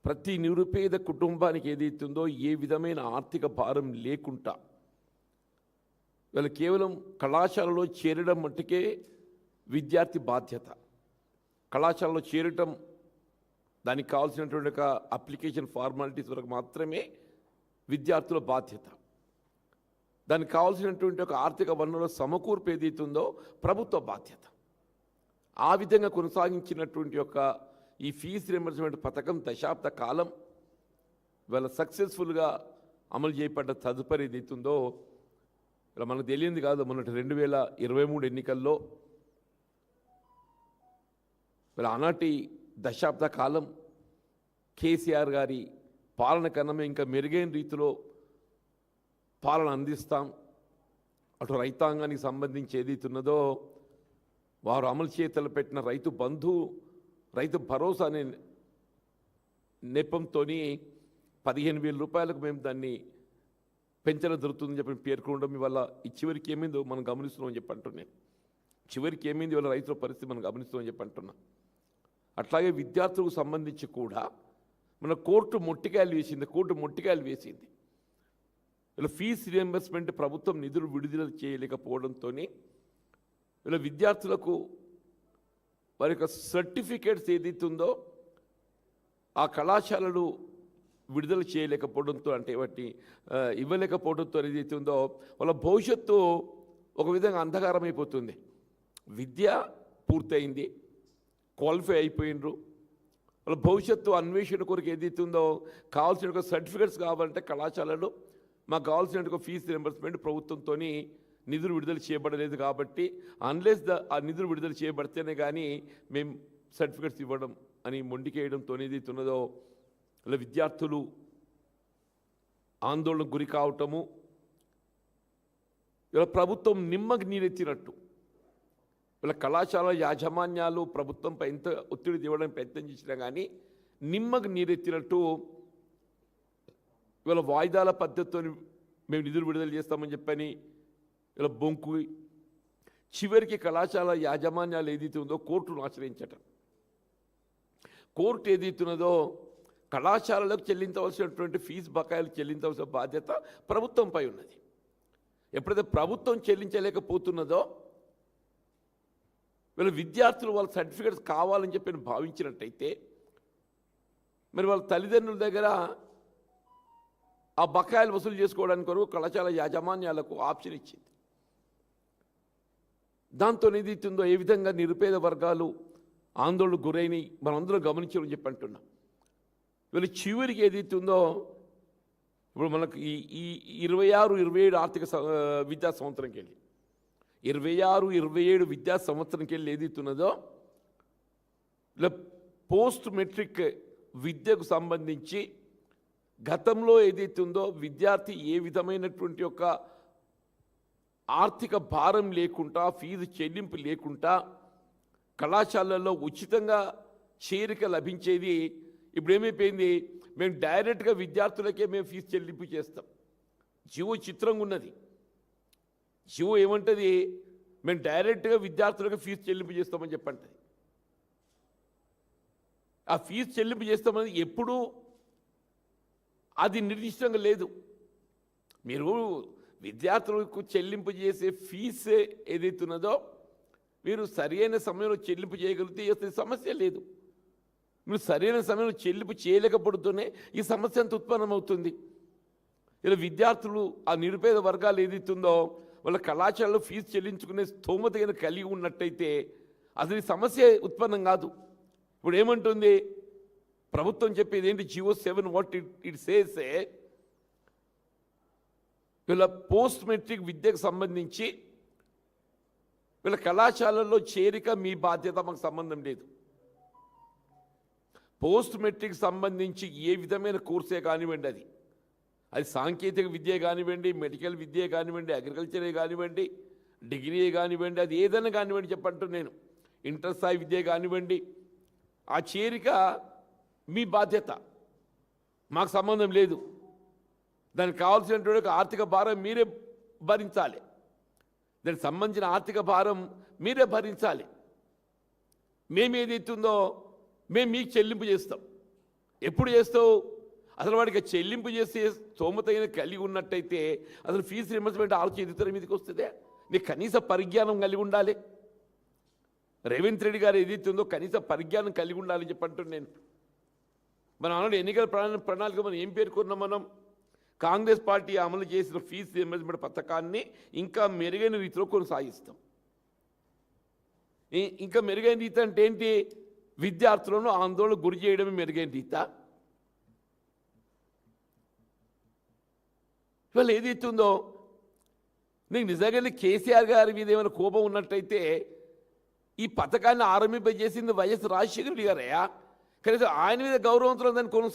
ప్రతి నిరుపేద కుటుంబానికి ఏదైతుందో ఏ విధమైన ఆర్థిక భారం లేకుండా వీళ్ళు కేవలం కళాశాలలో చేరడం మట్టుకే విద్యార్థి బాధ్యత. కళాశాలలో చేరటం దానికి కావాల్సినటువంటి ఒక అప్లికేషన్ ఫార్మాలిటీస్ వరకు మాత్రమే విద్యార్థుల బాధ్యత. దానికి కావాల్సినటువంటి ఒక ఆర్థిక వనరుల సమకూర్పు ఏదైతుందో ప్రభుత్వ బాధ్యత. ఆ విధంగా కొనసాగించినటువంటి యొక్క ఈ ఫీజు రియంబర్స్మెంట్ పథకం దశాబ్ద కాలం ఇవాళ సక్సెస్ఫుల్గా అమలు చేయబడ్డ తదుపరి ఏదైతుందో ఇలా మనకు తెలియంది కాదు. మొన్నటి 2023 ఎన్నికల్లో ఇలా ఆనాటి దశాబ్ద కాలం కేసీఆర్ గారి పాలన కన్నా ఇంకా మెరుగైన రీతిలో పాలన అందిస్తాం, అటు రైతాంగానికి సంబంధించి ఏదైతున్నదో వారు అమలు చేతలు పెట్టిన రైతు బంధు, రైతు భరోసా అనే నెపంతో 15,000 రూపాయలకు మేము దాన్ని పెంచడం జరుగుతుందని చెప్పి పేర్కొనడం ఇవాళ ఈ చివరికి ఏమైందో మనం గమనిస్తున్నామని చెప్పి అంటున్నాను. చివరికి ఏమైంది ఇవాళ రైతుల పరిస్థితి మనం గమనిస్తున్నామని చెప్పి అంటున్నాం. అట్లాగే విద్యార్థులకు సంబంధించి కూడా మన కోర్టు మొట్టికాయలు వేసింది. ఇలా ఫీజు రియంబర్స్మెంట్ ప్రభుత్వం నిధులు విడుదల చేయలేకపోవడంతో ఇలా విద్యార్థులకు వారి యొక్క సర్టిఫికేట్స్ ఏదైతుందో ఆ కళాశాలలు విడుదల చేయలేకపోవడంతో, అంటే వాటిని ఇవ్వలేకపోవడంతో ఏదైతే ఉందో వాళ్ళ భవిష్యత్తు ఒక విధంగా అంధకారం అయిపోతుంది. విద్య పూర్తయింది, క్వాలిఫై అయిపోయినరు, వాళ్ళ భవిష్యత్తు అన్వేషణ కొరకు ఏదైతుందో కావాల్సిన ఒక సర్టిఫికేట్స్ కావాలంటే కళాశాలలు మాకు కావాల్సిన ఒక ఫీజు రియంబర్స్మెంట్ ప్రభుత్వంతో నిధులు విడుదల చేయబడలేదు కాబట్టి అన్లెస్ ఆ నిధులు విడుదల చేయబడితేనే కానీ మేము సర్టిఫికేట్స్ ఇవ్వడం అని మొండికేయడంతో ఏదైతున్నదో ఇలా విద్యార్థులు ఆందోళనకు గురి కావటము, ఇలా ప్రభుత్వం నిమ్మకు నీరెత్తినట్టు ఇలా కళాశాల యాజమాన్యాలు ప్రభుత్వంపై ఎంత ఒత్తిడి తేవడానికి ప్రయత్నం చేసినా కానీ నిమ్మకు నీరెత్తినట్టు ఇవాళ వాయిదాల పద్ధతితో మేము నిధులు విడుదల చేస్తామని చెప్పని ఇలా బొంకు చివరికి కళాశాల యాజమాన్యాలు ఏదైతే ఉందో కోర్టును ఆశ్రయించటం. కోర్టు ఏదైతున్నదో కళాశాలలకు చెల్లించవలసినటువంటి ఫీజు బకాయిలు చెల్లించవలసిన బాధ్యత ప్రభుత్వంపై ఉన్నది. ఎప్పుడైతే ప్రభుత్వం చెల్లించలేకపోతున్నదో వీళ్ళ విద్యార్థులు వాళ్ళ సర్టిఫికేట్స్ కావాలని చెప్పి భావించినట్టయితే మరి వాళ్ళ తల్లిదండ్రుల దగ్గర ఆ బకాయిలు వసూలు చేసుకోవడానికి కొరకు కళాశాల యాజమాన్యాలకు ఆప్షన్ ఇచ్చింది. దాంతో ఏదైతుందో ఏ విధంగా నిరుపేద వర్గాలు ఆందోళనకు గురైన మనందరం గమనించామని చెప్పి అంటున్నాం. వీళ్ళు చివరికి ఏదైతుందో ఇప్పుడు మనకు ఈ 26-27 ఆర్థిక విద్యా సంవత్సరంకి వెళ్ళి 26-27 విద్యా సంవత్సరంకి వెళ్ళి ఏదైతున్నదో ఇలా పోస్ట్ మెట్రిక్ విద్యకు సంబంధించి గతంలో ఏదైతుందో విద్యార్థి ఏ విధమైనటువంటి ఒక ఆర్థిక భారం లేకుండా, ఫీజు చెల్లింపు లేకుండా కళాశాలల్లో ఉచితంగా చేరిక లభించేది. ఇప్పుడు ఏమైపోయింది, మేము డైరెక్ట్గా విద్యార్థులకే మేము ఫీజు చెల్లింపు చేస్తాం. జీవో చిత్రంగా ఉన్నది. జీవో ఏమంటుంది, మేము డైరెక్ట్గా విద్యార్థులకు ఫీజు చెల్లింపు చేస్తామని చెప్పంటుంది. ఆ ఫీజు చెల్లింపు చేస్తామని ఎప్పుడు అది నిర్దిష్టంగా లేదు. మీరు విద్యార్థులకు చెల్లింపు చేసే ఫీజు ఏదైతున్నదో మీరు సరైన సమయంలో చెల్లింపు చేయగలిగితే అసలు సమస్య లేదు. మీరు సరైన సమయంలో చెల్లింపు చేయలేకపోతూనే ఈ సమస్య అంత ఉత్పన్నమవుతుంది. ఇలా విద్యార్థులు ఆ నిరుపేద వర్గాలు ఏదైతుందో వాళ్ళ కళాశాలలో ఫీజు చెల్లించుకునే స్థోమత కలిగి ఉన్నట్టయితే అసలు ఈ సమస్య ఉత్పన్నం కాదు. ఇప్పుడు ఏమంటుంది ప్రభుత్వం చెప్పేది ఏంటి, జియో 7 వాట్ ఇట్ సేస్, వీళ్ళ పోస్ట్ మెట్రిక్ విద్యకు సంబంధించి వీళ్ళ కళాశాలల్లో చేరిక మీ బాధ్యత, మాకు సంబంధం లేదు. పోస్ట్ మెట్రిక్ సంబంధించి ఏ విధమైన కోర్సే కానివ్వండి, అది సాంకేతిక విద్య కానివ్వండి, మెడికల్ విద్య కానివ్వండి, అగ్రికల్చరే కానివ్వండి, డిగ్రీ కానివ్వండి, అది ఏదైనా కానివ్వండి చెప్పంటూ నేను ఇంటర్ స్థాయి విద్య కానివ్వండి, ఆ చేరిక మీ బాధ్యత, మాకు సంబంధం లేదు. దానికి కావాల్సినటువంటి ఆర్థిక భారం మీరే భరించాలి. దానికి సంబంధించిన ఆర్థిక భారం మీరే భరించాలి. మేము ఏదైతుందో మేము మీకు చెల్లింపు చేస్తాం. ఎప్పుడు చేస్తావు? అసలు వాడికి చెల్లింపు చేసే స్తోమతైన కలిగి ఉన్నట్టయితే అసలు ఫీజు రియంబర్స్మెంట్ ఆలోచన ఇతర మీదకి వస్తుందే. నీకు కనీస పరిజ్ఞానం కలిగి ఉండాలి. రేవంత్ రెడ్డి గారు ఏదైతే ఉందో కనీస పరిజ్ఞానం కలిగి ఉండాలని చెప్పంటున్నాను నేను. మనం అన్నాడు ఎన్నికల ప్రణాళిక మనం ఏం పేర్కొన్నాం? మనం కాంగ్రెస్ పార్టీ అమలు చేసిన ఫీజు రియంబర్స్మెంట్ పథకాన్ని ఇంకా మెరుగైన రీతిలో కొనసాగిస్తాం. ఇంకా మెరుగైన రీతి అంటే ఏంటి? విద్యార్థులను ఆందోళన గురి చేయడమే మెరుగైన రీత. ఇవాళ ఏదైతుందో నీకు నిజంగానే కేసీఆర్ గారి మీద ఏమైనా కోపం ఉన్నట్టయితే ఈ పథకాన్ని ఆరంభింపజేసింది వైఎస్ రాజశేఖర రెడ్డి గారయ్యా. కనీసం ఆయన మీద గౌరవంతో దాన్ని కొనసాగి